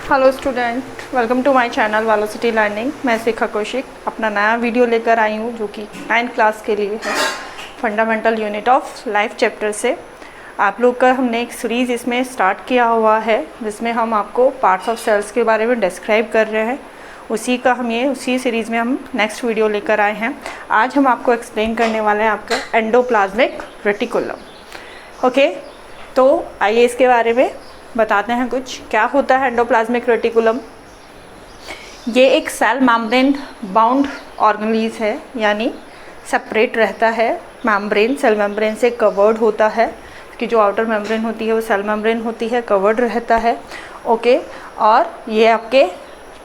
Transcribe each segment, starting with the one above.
Hello student, welcome to my channel velocity learning. मैं शिखा कौशिक अपना नया वीडियो लेकर आई हूँ जो कि 9th क्लास के लिए है। Fundamental unit of life chapter से आप लोग का हमने एक सीरीज़ इसमें स्टार्ट किया हुआ है जिसमें हम आपको पार्ट्स ऑफ सेल्स के बारे में डिस्क्राइब कर रहे हैं। उसी सीरीज़ में हम नेक्स्ट वीडियो लेकर आए हैं। आज हम आपको एक्सप्लेन करने वाले हैं आपका एंडोप्लाज्मिक रेटिकुलम। ओके, तो आइए इसके बारे में बताते हैं कुछ। क्या होता है एंडोप्लाज्मिक रेटिकुलम? ये एक सेल मेम्ब्रेन बाउंड ऑर्गेनेल है, यानी सेपरेट रहता है। मेम्ब्रेन सेल मेम्ब्रेन से कवर्ड होता है। इसकी जो आउटर मेम्ब्रेन होती है वो सेल मेम्ब्रेन होती है, कवर्ड रहता है। ओके, और ये आपके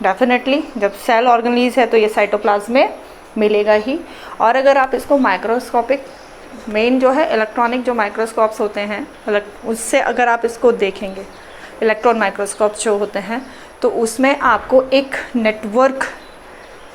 डेफिनेटली जब सेल ऑर्गेनेल है तो ये साइटोप्लाज्म में मिलेगा ही। और अगर आप इसको माइक्रोस्कोपिक मेन जो है इलेक्ट्रॉनिक जो माइक्रोस्कोप्स होते हैं उससे अगर आप इसको देखेंगे, इलेक्ट्रॉन माइक्रोस्कोप्स जो होते हैं, तो उसमें आपको एक नेटवर्क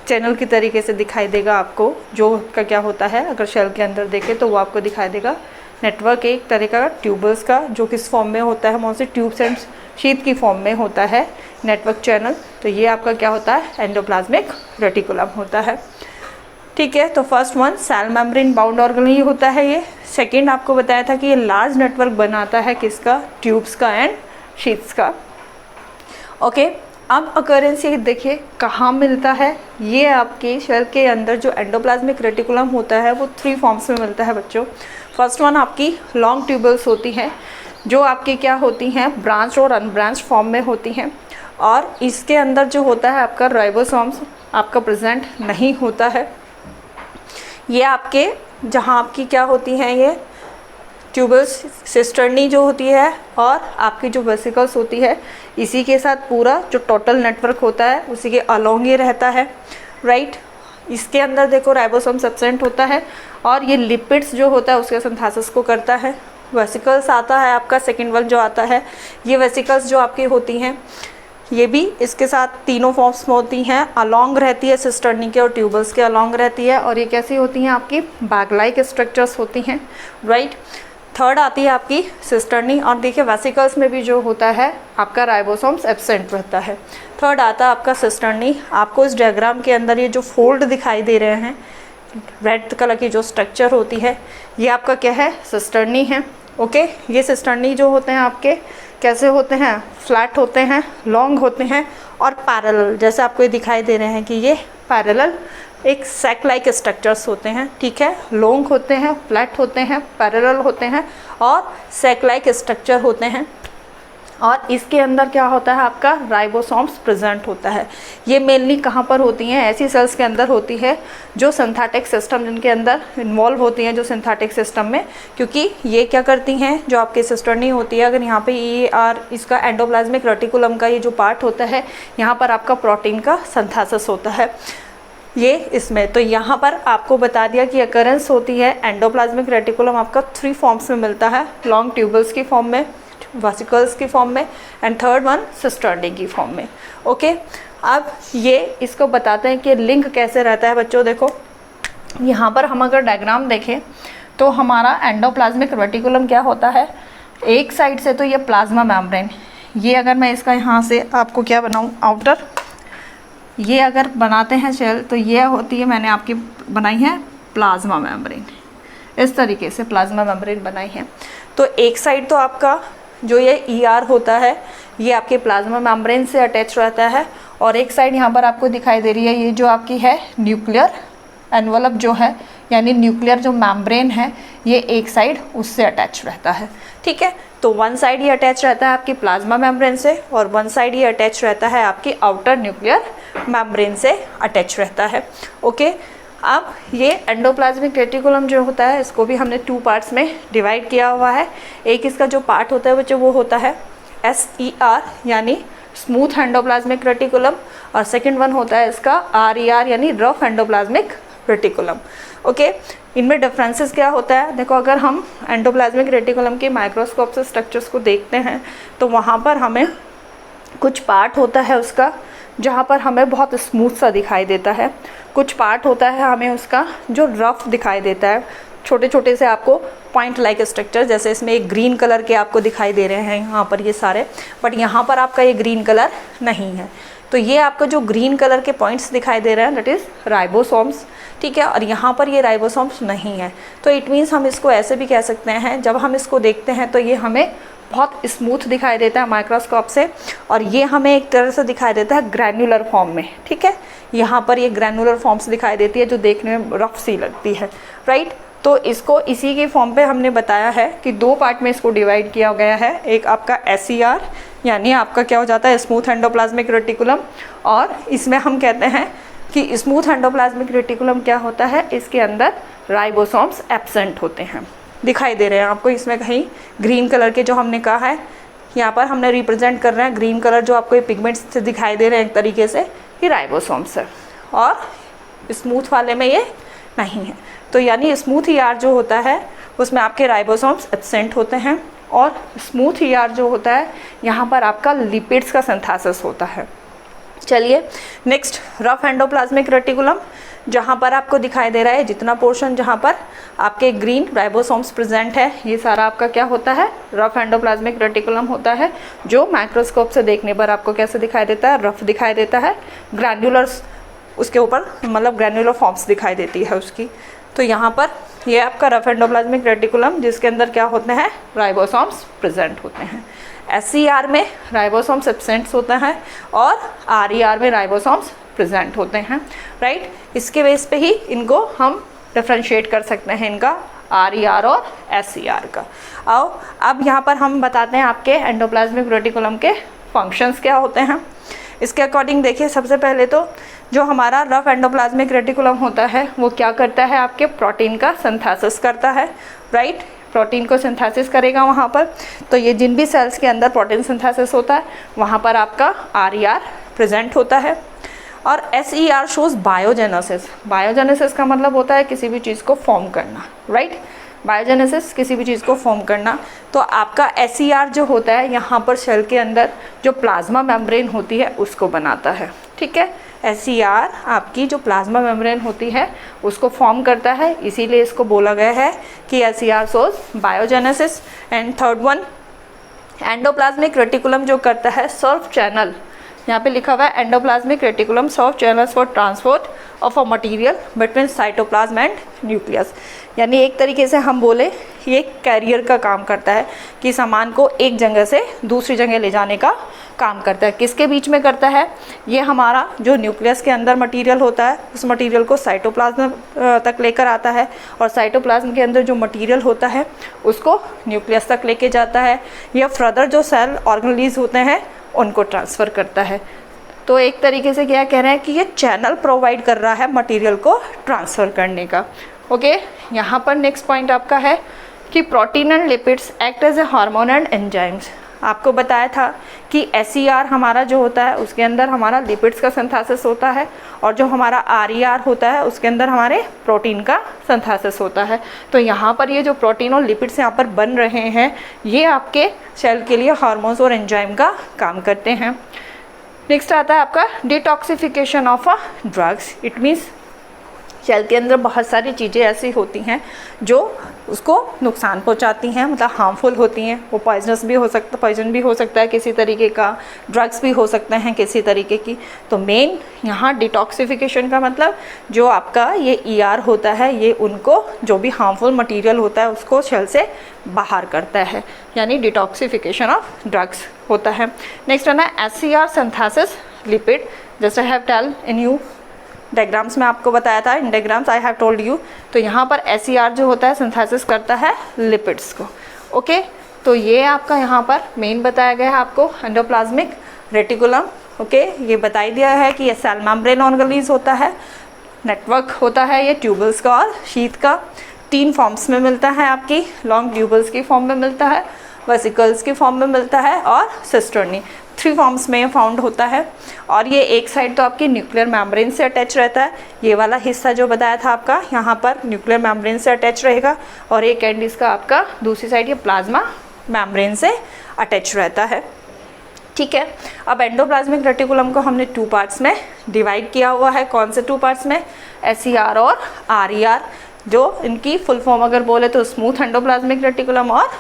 चैनल की तरीके से दिखाई देगा आपको। जो का क्या होता है, अगर शेल के अंदर देखें तो वो आपको दिखाई देगा नेटवर्क एक तरीका का ट्यूबल्स का, जो किस फॉर्म में होता है, मोस्टली ट्यूब्स एंड शीट की फॉर्म में होता है नेटवर्क चैनल। तो ये आपका क्या होता है, एंडोप्लाज्मिक रेटिकुलम होता है। ठीक है, तो first one cell membrane bound organelle होता है ये। सेकंड आपको बताया था कि ये लार्ज नेटवर्क बनाता है किसका, ट्यूब्स का एंड शीट्स का। ओके, अब अकरेंस ये देखिए कहाँ मिलता है। ये आपके शेल के अंदर जो एंडोप्लाज्मिक रेटिकुलम होता है वो 3 फॉर्म्स में मिलता है बच्चों। फर्स्ट वन आपकी लॉन्ग ट्यूबल्स होती हैं जो आपकी क्या होती हैं, ब्रांच और अनब्रांच फॉर्म में होती हैं। और इसके अंदर जो होता है आपका राइबोसोम्स आपका प्रेजेंट नहीं होता है। ये आपके जहाँ आपकी क्या होती हैं, ये ट्यूबल्स सिस्टर्नी जो होती है और आपकी जो वेसिकल्स होती है, इसी के साथ पूरा जो टोटल नेटवर्क होता है उसी के अलोंग ये रहता है, राइट। इसके अंदर देखो राइबोसोम सब्सटेंट होता है और ये लिपिड्स जो होता है उसके सिंथेसिस को करता है। वेसिकल्स आता है आपका सेकेंड वन जो आता है, ये वेसिकल्स जो आपकी होती हैं ये भी इसके साथ तीनों फॉर्म्स में होती हैं, अलोंग रहती है, सिस्टर्नी के और ट्यूबल्स के अलोंग रहती है। और ये कैसी होती हैं, आपकी बैग लाइक स्ट्रक्चर्स होती हैं, राइट। थर्ड आती है आपकी सिस्टर्नी, और देखिए वेसिकल्स में भी जो होता है आपका राइबोसोम्स एब्सेंट रहता है। थर्ड आता है आपका सिस्टर्नी। आपको इस डायग्राम के अंदर ये जो फोल्ड दिखाई दे रहे हैं, रेड कलर की जो स्ट्रक्चर होती है, ये आपका क्या है, सिस्टर्नी है। ओके, ये सिस्टर्नी जो होते हैं आपके कैसे होते हैं, फ्लैट होते हैं, लॉन्ग होते हैं और पैरेलल, जैसे आपको ये दिखाई दे रहे हैं कि ये पैरेलल एक सैक लाइक स्ट्रक्चर्स होते हैं। ठीक है, लॉन्ग होते हैं, फ्लैट होते हैं, पैरेलल होते हैं और सैक लाइक स्ट्रक्चर होते हैं। और इसके अंदर क्या होता है, आपका राइबोसोम्स प्रेजेंट होता है। ये मेनली कहाँ पर होती हैं, ऐसी सेल्स के अंदर होती है जो सिंथेटिक सिस्टम जिनके अंदर इन्वॉल्व होती हैं, जो सिंथेटिक सिस्टम में, क्योंकि ये क्या करती हैं, जो आपके सिस्टर्नी होती है, अगर यहाँ पे ये इसका एंडोप्लाज्मिक रेटिकुलम का ये जो पार्ट होता है, यहाँ पर आपका प्रोटीन का सिंथेसिस होता है ये इसमें। तो यहाँ पर आपको बता दिया कि अकरेंस होती है एंडोप्लाज्मिक रेटिकुलम आपका 3 फॉर्म्स में मिलता है, लॉन्ग ट्यूबल्स की फॉर्म में, वेसिकल्स की फॉर्म में एंड थर्ड वन सिस्टर्नी की फॉर्म में। ओके, अब ये इसको बताते हैं कि लिंक कैसे रहता है बच्चों। देखो यहाँ पर हम अगर डायग्राम देखें तो हमारा एंडोप्लाज्मिक रेटिकुलम क्या होता है, एक साइड से तो ये प्लाज्मा मेम्ब्रेन, ये अगर मैं इसका यहाँ से आपको क्या बनाऊँ, आउटर, ये अगर बनाते हैं शेल तो ये होती है, मैंने आपकी बनाई है प्लाज्मा मेम्ब्रेन, इस तरीके से प्लाज्मा मेम्ब्रेन बनाई है। तो एक साइड तो आपका जो ये ER होता है ये आपके प्लाज्मा मेम्ब्रेन से अटैच रहता है, और एक साइड यहाँ पर आपको दिखाई दे रही है ये जो आपकी है न्यूक्लियर एनवलप जो है, यानी न्यूक्लियर जो मेम्ब्रेन है ये एक साइड उससे अटैच रहता है। ठीक है, तो वन साइड ये अटैच रहता है आपकी प्लाज्मा मेम्ब्रेन से और वन साइड ये अटैच रहता है आपकी आउटर न्यूक्लियर मेम्ब्रेन से अटैच रहता है। ओके, अब ये एंडोप्लाज्मिक रेटिकुलम जो होता है इसको भी हमने 2 पार्ट्स में डिवाइड किया हुआ है। एक इसका जो पार्ट होता है बच्चों वो होता है SER यानी स्मूथ एंडोप्लाज्मिक रेटिकुलम, और सेकंड वन होता है इसका RER यानी रफ एंडोप्लाज्मिक रेटिकुलम। ओके, इनमें डिफरेंसेस क्या होता है, देखो अगर हम एंडोप्लाज्मिक रेटिकुलम के माइक्रोस्कोप से स्ट्रक्चर्स को देखते हैं तो वहाँ पर हमें कुछ पार्ट होता है उसका जहाँ पर हमें बहुत स्मूथ सा दिखाई देता है, कुछ पार्ट होता है हमें उसका जो रफ़ दिखाई देता है। छोटे छोटे से आपको पॉइंट लाइक स्ट्रक्चर, जैसे इसमें एक ग्रीन कलर के आपको दिखाई दे रहे हैं यहाँ पर ये सारे, बट यहाँ पर आपका ये ग्रीन कलर नहीं है। तो ये आपका जो ग्रीन कलर के पॉइंट्स दिखाई दे रहे हैं दैट इज़ राइबोसोम्स, ठीक है। और यहाँ पर ये राइबोसोम्स नहीं है, तो इट मीन्स हम इसको ऐसे भी कह सकते हैं, जब हम इसको देखते हैं तो ये हमें बहुत स्मूथ दिखाई देता है माइक्रोस्कोप से, और ये हमें एक तरह से दिखाई देता है ग्रैन्युलर फॉर्म में, ठीक है। यहाँ पर ये ग्रैन्युलर फॉर्म्स दिखाई देती है जो देखने में रफ सी लगती है, राइट। तो इसको इसी के फॉर्म पे हमने बताया है कि 2 पार्ट में इसको डिवाइड किया गया है। एक आपका SER यानी आपका क्या हो जाता है स्मूथ एंडोप्लाज्मिक रेटिकुलम, और इसमें हम कहते हैं कि स्मूथ एंडोप्लाज्मिक रेटिकुलम क्या होता है, इसके अंदर राइबोसोम्स एब्सेंट होते हैं, दिखाई दे रहे हैं आपको इसमें कहीं ग्रीन कलर के जो हमने कहा है, यहाँ पर हमने रिप्रेजेंट कर रहे हैं ग्रीन कलर जो आपको ये पिगमेंट्स से दिखाई दे रहे हैं एक तरीके से, ये राइबोसोम्स है, और स्मूथ वाले में ये नहीं है। तो यानी स्मूथ ER जो होता है उसमें आपके राइबोसोम्स एब्सेंट होते हैं, और स्मूथ ER जो होता है यहाँ पर आपका लिपिड्स का सिंथेसिस होता है। चलिए नेक्स्ट, रफ एंडोप्लाज्मिक रेटिकुलम, जहाँ पर आपको दिखाई दे रहा है जितना पोर्शन जहाँ पर आपके ग्रीन राइबोसोम्स प्रेजेंट है, ये सारा आपका क्या होता है, रफ एंडोप्लाज्मिक रेटिकुलम होता है, जो माइक्रोस्कोप से देखने पर आपको कैसे दिखाई देता है, रफ दिखाई देता है, ग्रैन्युलर्स उसके ऊपर मतलब ग्रैन्युलर फॉर्म्स दिखाई देती है उसकी। तो यहाँ पर ये आपका रफ एंडोप्लाज्मिक रेटिकुलम जिसके अंदर क्या होते हैं, राइबोसोम्स प्रेजेंट होते हैं। SER में राइबोसोम्स एब्सेंट होता है, और RER में राइबोसोम्स प्रेजेंट होते हैं, राइट। इसके बेस पे ही इनको हम डिफ्रेंशिएट कर सकते हैं, इनका RER और SER का। आओ अब यहाँ पर हम बताते हैं आपके एंडोप्लाज्मिक रेटिकुलम के फंक्शंस क्या होते हैं। इसके अकॉर्डिंग देखिए, सबसे पहले तो जो हमारा रफ एंडोप्लाज्मिक रेटिकुलम होता है वो क्या करता है, आपके प्रोटीन का सिंथेसिस करता है, राइट। प्रोटीन को सिंथेसिस करेगा वहाँ पर, तो ये जिन भी सेल्स के अंदर प्रोटीन सिंथेसिस होता है वहाँ पर आपका RER प्रेजेंट होता है। और SER शोज़ बायोजेनेसिस। बायोजेनेसिस का मतलब होता है किसी भी चीज़ को फॉर्म करना, राइट। बायोजेनेसिस किसी भी चीज़ को फॉर्म करना। तो आपका SER जो होता है यहाँ पर सेल के अंदर जो प्लाज्मा मेम्ब्रेन होती है उसको बनाता है, ठीक है। SER आपकी जो प्लाज्मा मेम्ब्रेन होती है उसको फॉर्म करता है, इसीलिए इसको बोला गया है कि SER shows biogenesis. And third one, endoplasmic reticulum जो करता है सर्व चैनल, यहाँ पे लिखा हुआ है endoplasmic reticulum serve channels for transport of a material between cytoplasm and nucleus. यानी एक तरीके से हम बोले ये कैरियर का काम करता है कि सामान को एक जगह से दूसरी जगह ले जाने का काम करता है। किसके बीच में करता है, ये हमारा जो न्यूक्लियस के अंदर मटेरियल होता है उस मटेरियल को साइटोप्लाज्म तक लेकर आता है, और साइटोप्लाज्म के अंदर जो मटेरियल होता है उसको न्यूक्लियस तक लेके जाता है, या फर्दर जो सेल ऑर्गेनेल्स होते हैं उनको ट्रांसफ़र करता है। तो एक तरीके से क्या कह रहे हैं कि ये चैनल प्रोवाइड कर रहा है मटेरियल को ट्रांसफ़र करने का। ओके, यहाँ पर नेक्स्ट पॉइंट आपका है कि protein and lipids act as a hormone and enzymes. आपको बताया था कि SER हमारा जो होता है उसके अंदर हमारा लिपिड्स का सिंथेसिस होता है, और जो हमारा RER होता है उसके अंदर हमारे प्रोटीन का सिंथेसिस होता है। तो यहाँ पर ये जो प्रोटीन और लिपिड्स यहाँ पर बन रहे हैं ये आपके सेल के लिए हार्मोन्स और एंजाइम का काम करते हैं। नेक्स्ट आता है आपका detoxification of a drugs. It means cell के अंदर बहुत सारी चीज़ें ऐसी होती हैं जो उसको नुकसान पहुंचाती हैं, मतलब हार्मफुल होती हैं। वो पॉइजनस भी हो सकता, पॉइजन भी हो सकता है किसी तरीके का, ड्रग्स भी हो सकते हैं किसी तरीके की। तो मेन यहाँ डिटॉक्सिफिकेशन का मतलब जो आपका ये ER होता है ये उनको जो भी हार्मफुल मटेरियल होता है उसको सेल से बाहर करता है, यानी डिटॉक्सिफिकेशन ऑफ ड्रग्स होता है। नेक्स्ट है ना SER सिंथेसिस लिपिड, जैसे I have tell in you diagrams में आपको बताया था, in diagrams I have told you. तो यहाँ पर SER जो होता है सिंथेसिस करता है लिपिड्स को। ओके, तो ये आपका यहाँ पर मेन बताया गया है आपको एंडोप्लाज्मिक रेटिकुलम। ओके, ये बताई दिया है कि ये सेल मेम्ब्रेन ऑर्गेनेल्स होता है, नेटवर्क होता है ये ट्यूबल्स का और शीथ का। 3 फॉर्म्स में मिलता है, आपकी लॉन्ग ट्यूबल्स की फॉर्म में मिलता है, वेसिकल्स की फॉर्म में मिलता है, और सिस्टर्नी। 3 फॉर्म्स में फाउंड होता है। और ये एक साइड तो आपकी न्यूक्लियर मेम्ब्रेन से अटैच रहता है, ये वाला हिस्सा जो बताया था आपका यहाँ पर न्यूक्लियर मेम्ब्रेन से अटैच रहेगा, और एक एंड इसका आपका दूसरी साइड ये प्लाज्मा मेम्ब्रेन से अटैच रहता है। ठीक है, अब एंडोप्लाज्मिक रेटिकुलम को हमने 2 पार्ट्स में डिवाइड किया हुआ है। कौन से 2 पार्ट्स में, SER और RER। जो इनकी फुल फॉर्म अगर बोले तो स्मूथ एंडोप्लाज्मिक रेटिकुलम और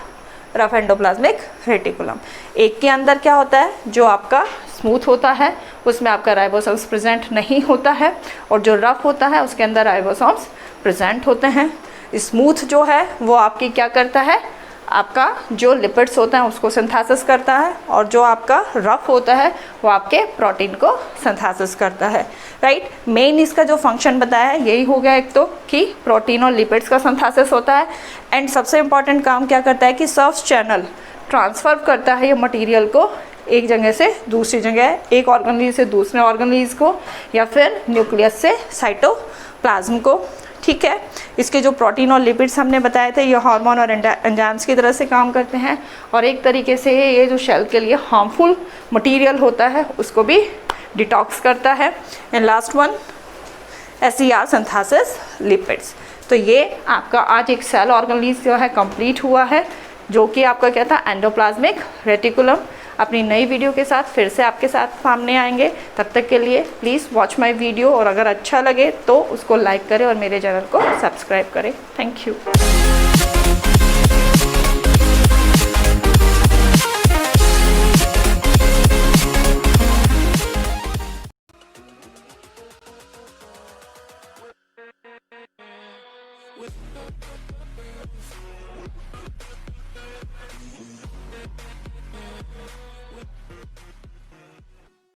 रफ एंडोप्लाज्मिक रेटिकुलम। एक के अंदर क्या होता है, जो आपका स्मूथ होता है उसमें आपका राइबोसोम्स प्रेजेंट नहीं होता है, और जो रफ होता है उसके अंदर राइबोसोम्स प्रेजेंट होते हैं। स्मूथ जो है वो आपकी क्या करता है, आपका जो लिपिड्स होता है उसको सिंथेसिस करता है, और जो आपका रफ होता है वो आपके प्रोटीन को सिंथेसिस करता है, राइट। मेन इसका जो फंक्शन बताया है यही हो गया, एक तो कि प्रोटीन और लिपिड्स का सिंथेसिस होता है, एंड सबसे इम्पॉर्टेंट काम क्या करता है कि सर्व्स चैनल ट्रांसफ़र करता है ये मटेरियल को एक जगह से दूसरी जगह, एक ऑर्गेनेल से दूसरे ऑर्गेनेल को, या फिर न्यूक्लियस से साइटोप्लाज्म को, ठीक है। इसके जो प्रोटीन और लिपिड्स हमने बताए थे ये हार्मोन और एंजाइम्स की तरह से काम करते हैं, और एक तरीके से ये जो सेल के लिए हार्मफुल मटेरियल होता है उसको भी डिटॉक्स करता है। And last one SER synthesis lipids. तो ये आपका आज एक सेल ऑर्गेनेल जो है कंप्लीट हुआ है, जो कि आपका क्या था, एंडोप्लाज्मिक रेटिकुलम। अपनी नई वीडियो के साथ फिर से आपके साथ सामने आएंगे, तब तक के लिए प्लीज़ वॉच माय वीडियो, और अगर अच्छा लगे तो उसको लाइक करें और मेरे चैनल को सब्सक्राइब करें। Thank you.